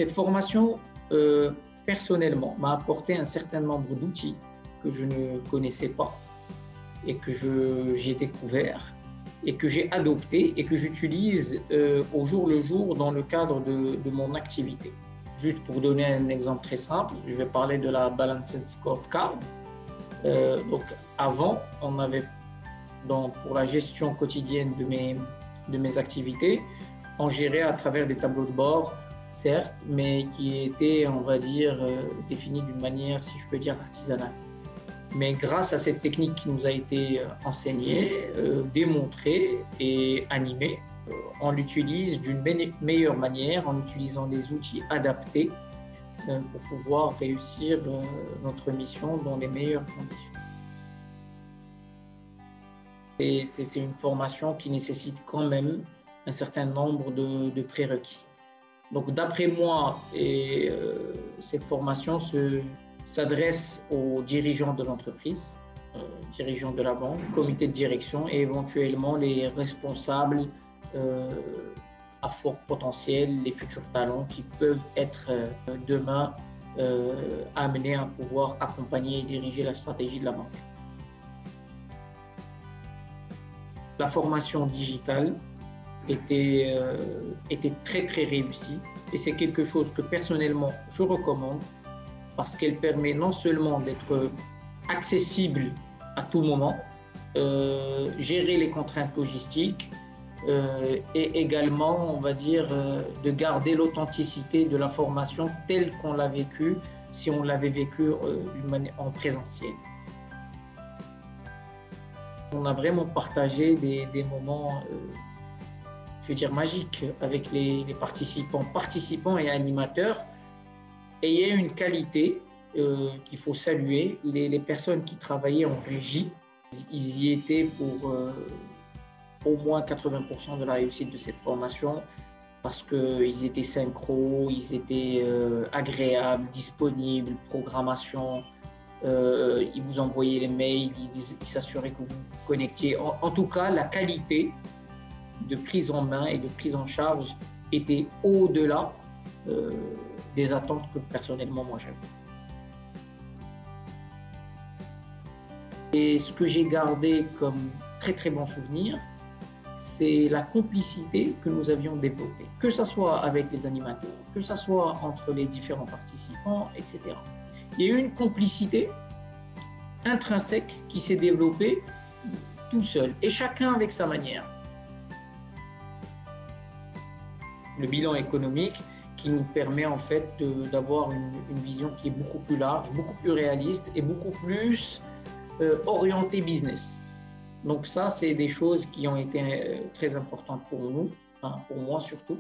Cette formation, personnellement, m'a apporté un certain nombre d'outils que je ne connaissais pas et que j'ai découvert et que j'ai adopté et que j'utilise au jour le jour dans le cadre de mon activité. Juste pour donner un exemple très simple, je vais parler de la Balanced Scorecard. Donc avant, on avait pour la gestion quotidienne de mes activités, on gérait à travers des tableaux de bord, certes, mais qui étaient, on va dire, définis d'une manière, si je peux dire, artisanale. Mais grâce à cette technique qui nous a été enseignée, démontrée et animée, on l'utilise d'une meilleure manière en utilisant des outils adaptés pour pouvoir réussir notre mission dans les meilleures conditions. Et c'est une formation qui nécessite quand même un certain nombre de prérequis. Donc d'après moi, cette formation s'adresse aux dirigeants de l'entreprise, dirigeants de la banque, comité de direction et éventuellement les responsables à fort potentiel, les futurs talents qui peuvent être demain amenés à pouvoir accompagner et diriger la stratégie de la banque. La formation digitale était très très réussie et c'est quelque chose que personnellement je recommande parce qu'elle permet non seulement d'être accessible à tout moment, gérer les contraintes logistiques et également, on va dire, de garder l'authenticité de la formation telle qu'on l'a vécue si on l'avait vécue en présentiel. On a vraiment partagé des moments, je veux dire, magiques avec les participants et animateurs. Et il y a une qualité qu'il faut saluer. Les personnes qui travaillaient en régie, ils y étaient pour au moins 80% de la réussite de cette formation parce qu'ils étaient synchro, ils étaient agréables, disponibles, programmation. Ils vous envoyaient les mails, ils s'assuraient que vous vous connectiez. En tout cas, la qualité de prise en main et de prise en charge était au-delà des attentes que personnellement moi j'avais. Et ce que j'ai gardé comme très très bon souvenir, c'est la complicité que nous avions développée, que ce soit avec les animateurs, que ce soit entre les différents participants, etc. Il y a eu une complicité intrinsèque qui s'est développée tout seul et chacun avec sa manière. Le bilan économique qui nous permet en fait d'avoir une vision qui est beaucoup plus large, beaucoup plus réaliste et beaucoup plus orientée business. Donc ça, c'est des choses qui ont été très importantes pour nous, enfin pour moi surtout.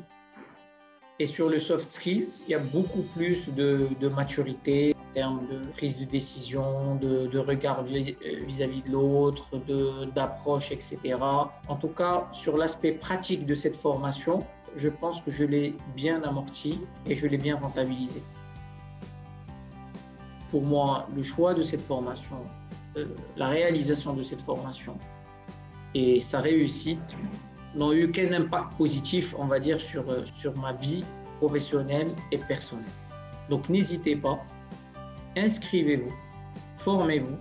Et sur le soft skills, il y a beaucoup plus de maturité en termes de prise de décision, de regard vis-à-vis de l'autre, d'approche, etc. En tout cas, sur l'aspect pratique de cette formation, je pense que je l'ai bien amorti et je l'ai bien rentabilisé. Pour moi, le choix de cette formation, la réalisation de cette formation et sa réussite n'ont eu qu'un impact positif, on va dire, sur ma vie professionnelle et personnelle. Donc n'hésitez pas, inscrivez-vous, formez-vous